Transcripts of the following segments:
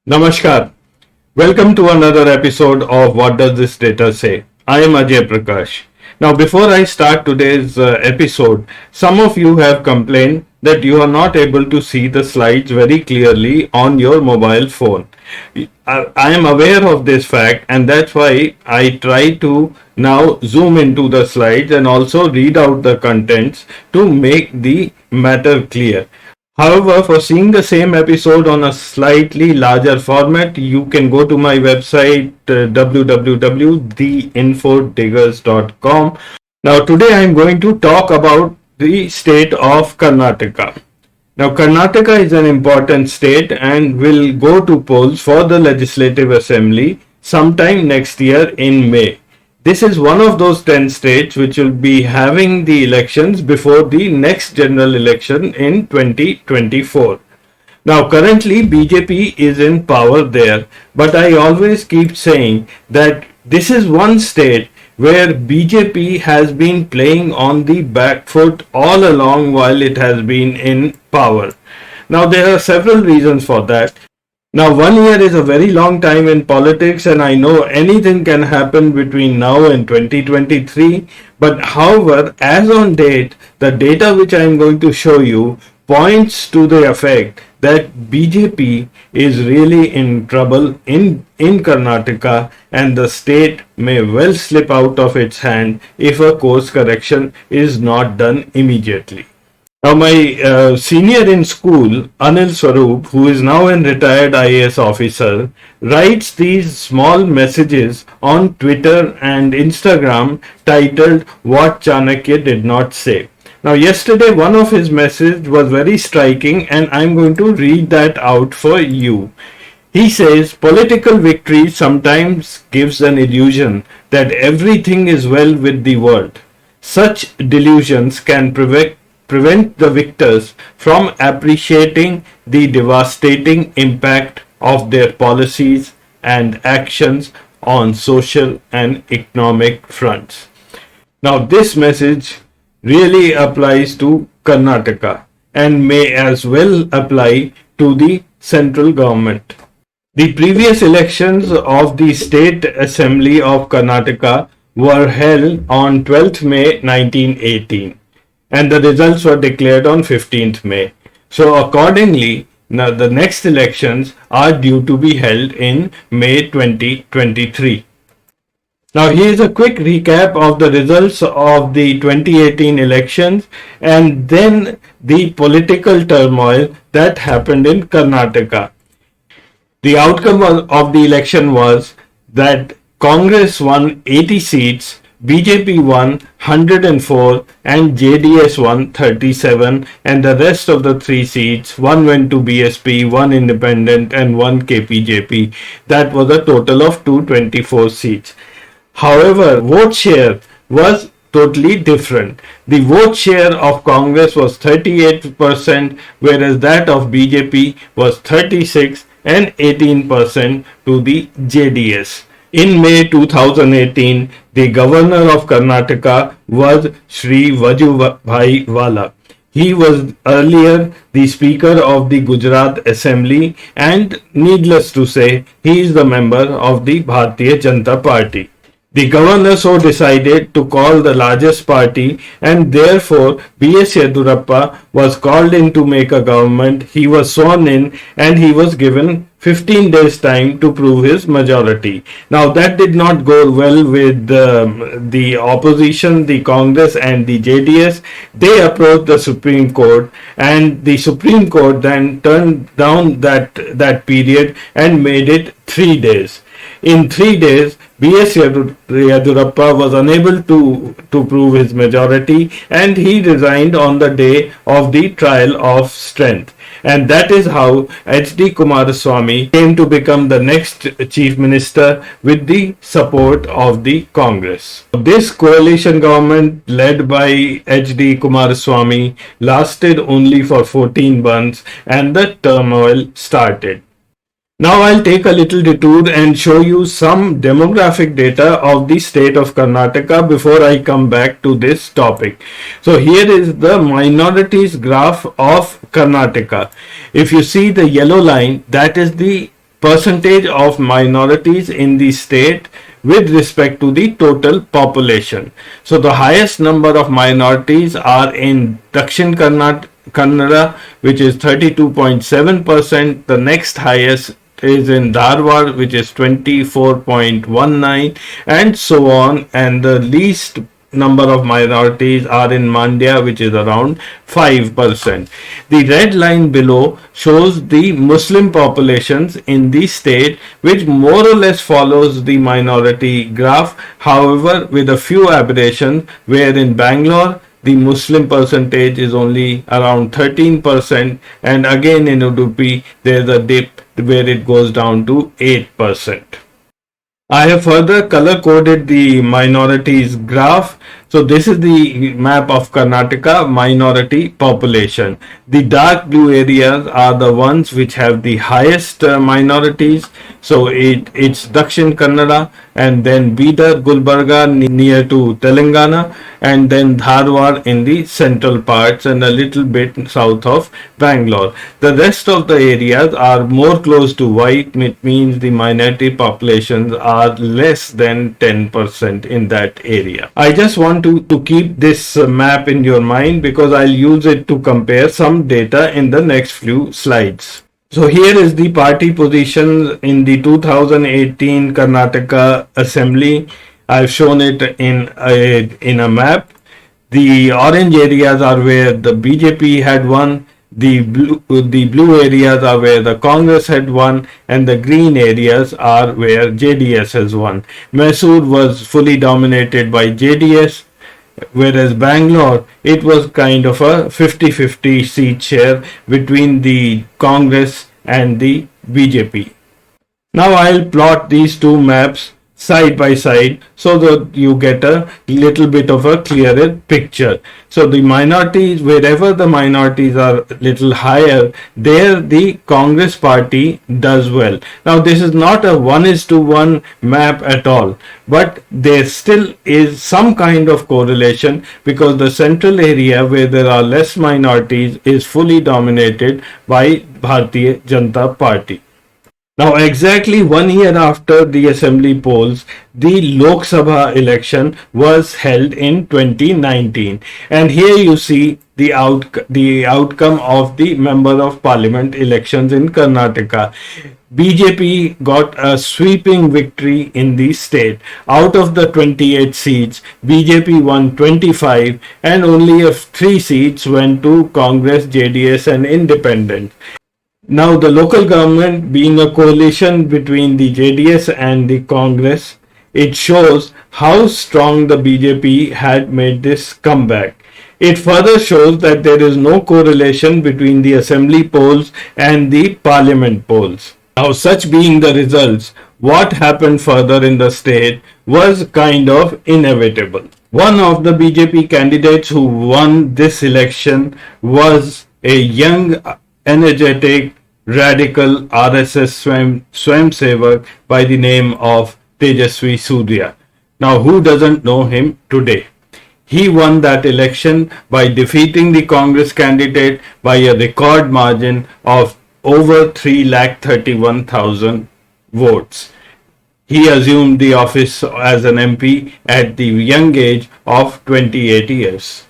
Namaskar. Welcome to another episode of What Does This Data Say? I am Ajay Prakash. Now, before I start today's episode, some of you have complained that you are not able to see the slides very clearly on your mobile phone. I am aware of this fact, and that's why I try to now zoom into the slides and also read out the contents to make the matter clear. However, for seeing the same episode on a slightly larger format, you can go to my website www.theinfodiggers.com. Now, today I am going to talk about the state of Karnataka. Now, Karnataka is an important state and will go to polls for the Legislative Assembly sometime next year in May. This is one of those 10 states which will be having the elections before the next general election in 2024. Now, currently BJP is in power there, but I always keep saying that this is one state where BJP has been playing on the back foot all along while it has been in power. Now, there are several reasons for that. Now, 1 year is a very long time in politics, and I know anything can happen between now and 2023. But however, as on date, the data which I am going to show you points to the effect that BJP is really in trouble in Karnataka, and the state may well slip out of its hand if a course correction is not done immediately. Now, my senior in school, Anil Swaroop, who is now a retired IAS officer, writes these small messages on Twitter and Instagram titled "What Chanakya Did Not Say." Now, yesterday one of his messages was very striking, and I'm going to read that out for you. He says, "Political victory sometimes gives an illusion that everything is well with the world. Such delusions can prevent the victors from appreciating the devastating impact of their policies and actions on social and economic fronts." Now, this message really applies to Karnataka and may as well apply to the central government. The previous elections of the State Assembly of Karnataka were held on 12th May 1918. And the results were declared on 15th May. So accordingly, now the next elections are due to be held in May 2023. Now here is a quick recap of the results of the 2018 elections and then the political turmoil that happened in Karnataka. The outcome of the election was that Congress won 80 seats, BJP won 104 and JDS won 37, and the rest of the 3 seats, one went to BSP, one independent and one KPJP. That was a total of 224 seats. However, vote share was totally different. The vote share of Congress was 38%, whereas that of BJP was 36% and 18% to the JDS. In May 2018, the governor of Karnataka was Shri Vajubhai Vala. He was earlier the speaker of the Gujarat Assembly, and needless to say, he is the member of the Bharatiya Janata Party. The governor so decided to call the largest party, and therefore BS Yeddyurappa was called in to make a government. He was sworn in and he was given 15 days time to prove his majority. Now that did not go well with the opposition, the Congress and the JDS. They approached the Supreme Court, and the Supreme Court then turned down that period and made it 3 days. In 3 days, BS Yeddyurappa was unable to prove his majority, and he resigned on the day of the trial of strength. And that is how H.D. Kumaraswamy came to become the next chief minister with the support of the Congress. This coalition government led by H.D. Kumaraswamy lasted only for 14 months, and the turmoil started. Now I'll take a little detour and show you some demographic data of the state of Karnataka before I come back to this topic. So here is the minorities graph of Karnataka. If you see the yellow line, that is the percentage of minorities in the state with respect to the total population. So the highest number of minorities are in Dakshin Kannada, which is 32.7%. The next highest is in Dharwad, which is 24.19, and so on. And the least number of minorities are in Mandya, which is around 5%. The red line below shows the Muslim populations in the state, which more or less follows the minority graph, however with a few aberrations, where in Bangalore the Muslim percentage is only around 13%, and again in Udupi there's a dip where it goes down to 8%. I have further color coded the minorities graph. So this is the map of Karnataka minority population. The dark blue areas are the ones which have the highest minorities. So it's Dakshin Kannada, and then Bidar, Gulbarga near to Telangana, and then Dharwad in the central parts and a little bit south of Bangalore. The rest of the areas are more close to white, which means the minority populations are less than 10% in that area. I just want to keep this map in your mind because I'll use it to compare some data in the next few slides. So here is the party positions in the 2018 Karnataka Assembly. I've shown it in a map. The orange areas are where the BJP had won. The blue areas are where the Congress had won, and the green areas are where JDS has won. Mysore was fully dominated by JDS, whereas Bangalore, it was kind of a 50-50 seat share between the Congress and the BJP. Now I'll plot these two maps side by side so that you get a little bit of a clearer picture. So the minorities, wherever the minorities are little higher, there the Congress party does well. Now this is not a 1:1 map at all, but there still is some kind of correlation because the central area where there are less minorities is fully dominated by Bharatiya Janata Party. Now, exactly 1 year after the assembly polls, the Lok Sabha election was held in 2019. And here you see the outcome of the Member of Parliament elections in Karnataka. BJP got a sweeping victory in the state. Out of the 28 seats, BJP won 25 and only 3 seats went to Congress, JDS and Independent. Now the local government being a coalition between the JDS and the Congress, it shows how strong the BJP had made this comeback. It further shows that there is no correlation between the assembly polls and the parliament polls. Now, such being the results, what happened further in the state was kind of inevitable. One of the BJP candidates who won this election was a young, energetic, radical RSS Swayamsevak by the name of Tejasvi Surya. Now, who doesn't know him today? He won that election by defeating the Congress candidate by a record margin of over 331,000 votes. He assumed the office as an MP at the young age of 28 years.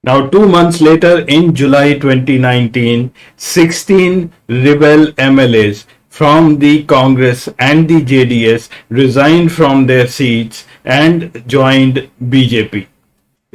Now, 2 months later, in July 2019, 16 rebel MLAs from the Congress and the JDS resigned from their seats and joined BJP.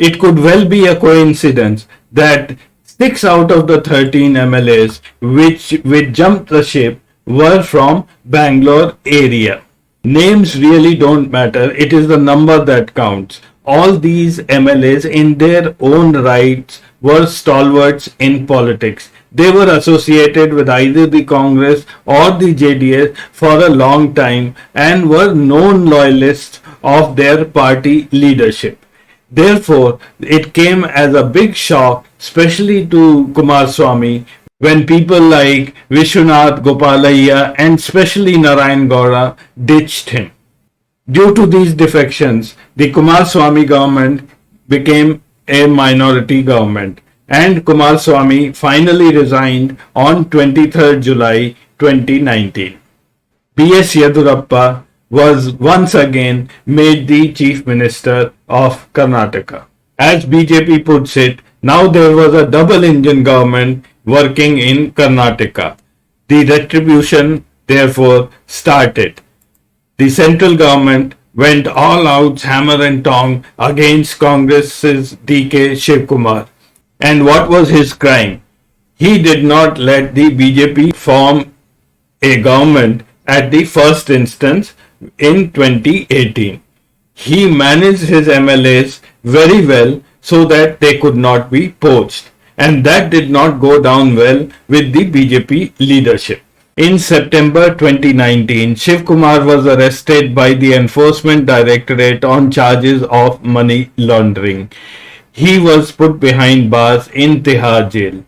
It could well be a coincidence that 6 out of the 13 MLAs which jumped the ship were from Bangalore area. Names really don't matter. It is the number that counts. All these MLAs in their own rights were stalwarts in politics. They were associated with either the Congress or the JDS for a long time and were known loyalists of their party leadership. Therefore, it came as a big shock, especially to Kumaraswamy, when people like Vishwanath Gopalayya and especially Narayan Gowda ditched him. Due to these defections, the Kumaraswamy government became a minority government, and Kumaraswamy finally resigned on 23rd July 2019. BS Yeddyurappa was once again made the Chief Minister of Karnataka. As BJP puts it, now there was a double engine government working in Karnataka. The retribution therefore started. The central government went all out hammer and tong against Congress's DK Shivkumar. And what was his crime? He did not let the BJP form a government at the first instance in 2018. He managed his MLAs very well so that they could not be poached, and that did not go down well with the BJP leadership. In September 2019, Shiv Kumar was arrested by the Enforcement Directorate on charges of money laundering. He was put behind bars in Tihar jail.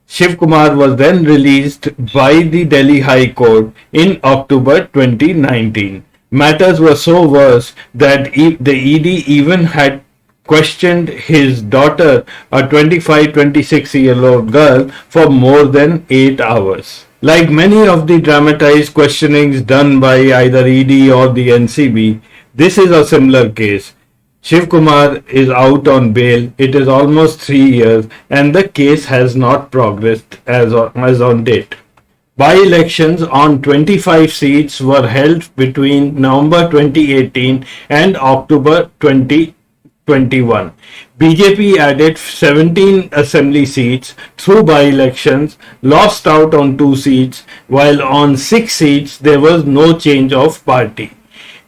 Shiv Kumar was then released by the Delhi High Court in October 2019. Matters were so worse that the ED even had questioned his daughter, a 25-26-year-old girl, for more than 8 hours. Like many of the dramatized questionings done by either ED or the NCB, this is a similar case. Shiv Kumar is out on bail. It is almost 3 years and the case has not progressed as on date. By-elections on 25 seats were held between November 2018 and October 2021. BJP added 17 assembly seats through by-elections, lost out on 2 seats, while on 6 seats there was no change of party.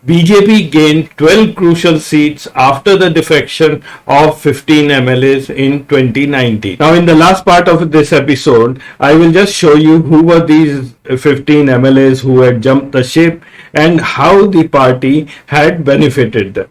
BJP gained 12 crucial seats after the defection of 15 MLAs in 2019. Now, in the last part of this episode, I will just show you who were these 15 MLAs who had jumped the ship and how the party had benefited them.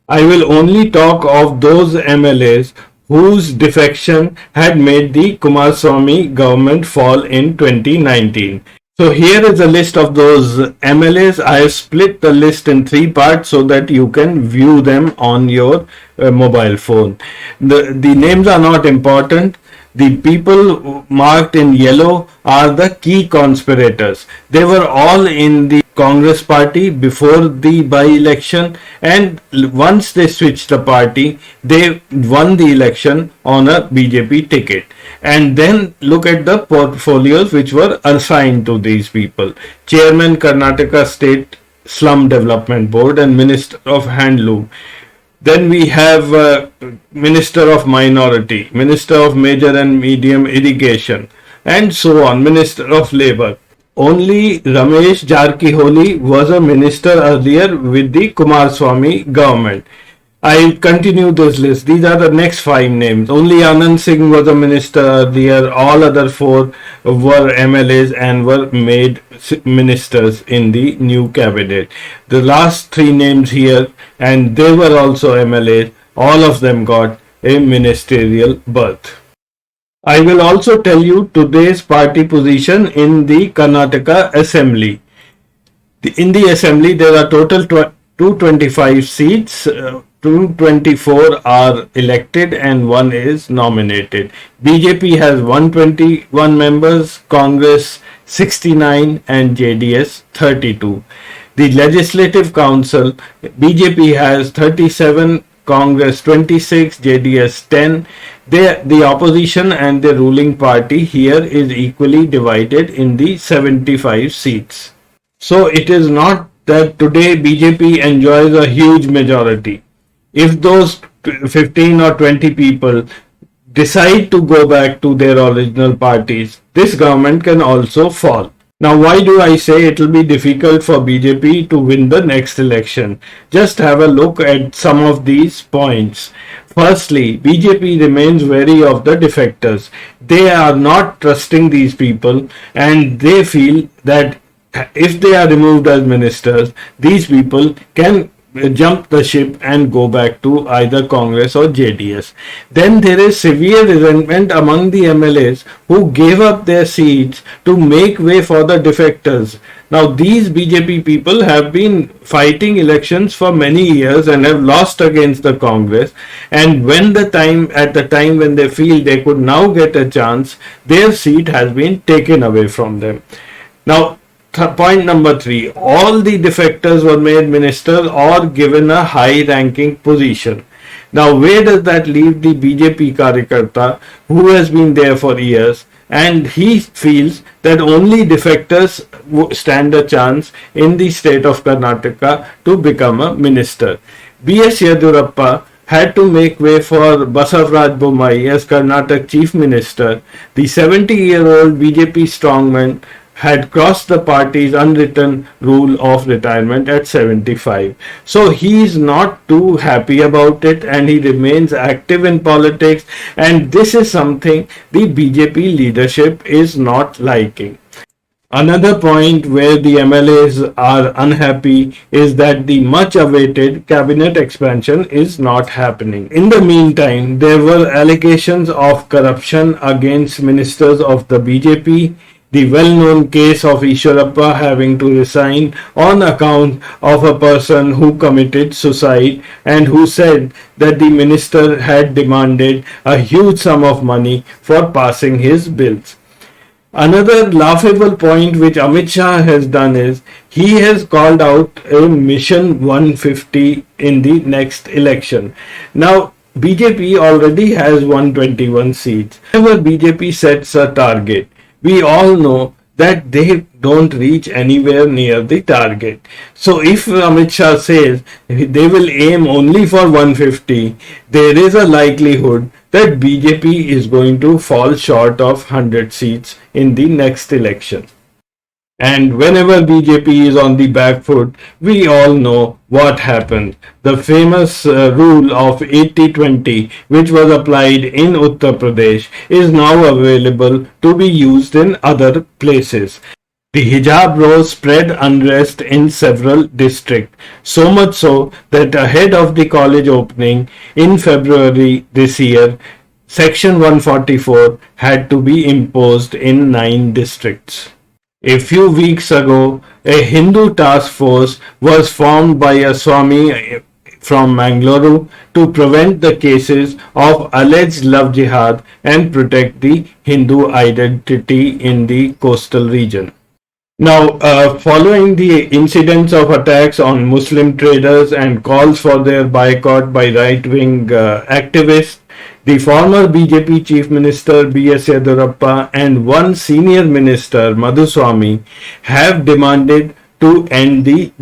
I will only talk of those MLAs whose defection had made the Kumaraswamy government fall in 2019. So here is a list of those MLAs. I have split the list in 3 parts so that you can view them on your mobile phone. The names are not important. The people marked in yellow are the key conspirators. They were all in the Congress party before the by-election, and once they switched the party, they won the election on a BJP ticket. And then look at the portfolios which were assigned to these people. Chairman Karnataka State Slum Development Board and Minister of Handloom. Then we have Minister of Minority, Minister of Major and Medium Irrigation, and so on, Minister of Labour. Only Ramesh Jarkiholi was a minister earlier with the Kumaraswamy government. I'll continue this list. These are the next 5 names. Only Anand Singh was a minister earlier. All other 4 were MLAs and were made ministers in the new cabinet. The last 3 names here, and they were also MLAs. All of them got a ministerial berth. I will also tell you today's party position in the Karnataka Assembly. In the Assembly, there are total 225 seats. 224 are elected and 1 is nominated. BJP has 121 members, Congress 69 and JDS 32. The Legislative Council, BJP has 37, Congress 26, JDS 10. The opposition and the ruling party here is equally divided in the 75 seats. So it is not that today BJP enjoys a huge majority. If those 15 or 20 people decide to go back to their original parties, this government can also fall. Now, why do I say it will be difficult for BJP to win the next election? Just have a look at some of these points. Firstly, BJP remains wary of the defectors. They are not trusting these people and they feel that if they are removed as ministers, these people can jump the ship and go back to either Congress or JDS. Then there is severe resentment among the MLAs who gave up their seats to make way for the defectors. Now these BJP people have been fighting elections for many years and have lost against the Congress, and at the time when they feel they could now get a chance, their seat has been taken away from them. Now Point number 3, all the defectors were made minister or given a high ranking position. Now, where does that leave the BJP Karyakarta who has been there for years, and he feels that only defectors stand a chance in the state of Karnataka to become a minister? BS Yeddyurappa had to make way for Basavaraj Bommai as Karnataka Chief Minister. The 70-year-old BJP strongman had crossed the party's unwritten rule of retirement at 75. So he is not too happy about it, and he remains active in politics, and this is something the BJP leadership is not liking. Another point where the MLAs are unhappy is that the much awaited cabinet expansion is not happening. In the meantime, there were allegations of corruption against ministers of the BJP. The well-known case of Yeddyurappa having to resign on account of a person who committed suicide and who said that the minister had demanded a huge sum of money for passing his bills. Another laughable point which Amit Shah has done is he has called out a mission 150 in the next election. Now, BJP already has 121 seats. Whenever BJP sets a target, we all know that they don't reach anywhere near the target. So if Amit Shah says they will aim only for 150, there is a likelihood that BJP is going to fall short of 100 seats in the next election. And whenever BJP is on the back foot, we all know what happened. The famous rule of 80-20, which was applied in Uttar Pradesh, is now available to be used in other places. The Hijab law spread unrest in several districts, so much so that ahead of the college opening in February this year, Section 144 had to be imposed in 9 districts. A few weeks ago, a Hindu task force was formed by a Swami from Mangalore to prevent the cases of alleged love jihad and protect the Hindu identity in the coastal region. Now, following the incidents of attacks on Muslim traders and calls for their boycott by right-wing activists, the former BJP Chief Minister BS Yeddyurappa and one senior minister Madhuswamy have demanded to end the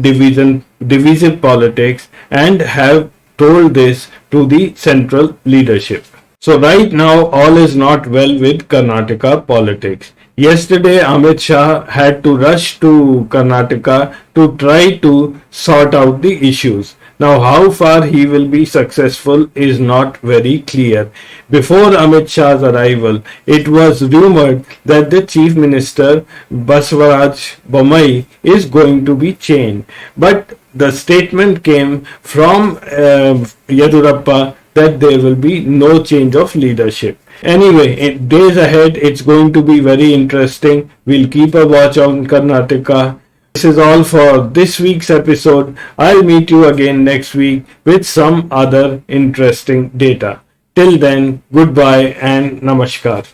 divisive politics and have told this to the central leadership. So right now all is not well with Karnataka politics. Yesterday, Amit Shah had to rush to Karnataka to try to sort out the issues. Now, how far he will be successful is not very clear. Before Amit Shah's arrival, it was rumored that the Chief Minister Basavaraj Bommai is going to be changed. But the statement came from Yeddyurappa that there will be no change of leadership. Anyway, in days ahead, it's going to be very interesting. We'll keep a watch on Karnataka. This is all for this week's episode. I'll meet you again next week with some other interesting data. Till then, goodbye and namaskar.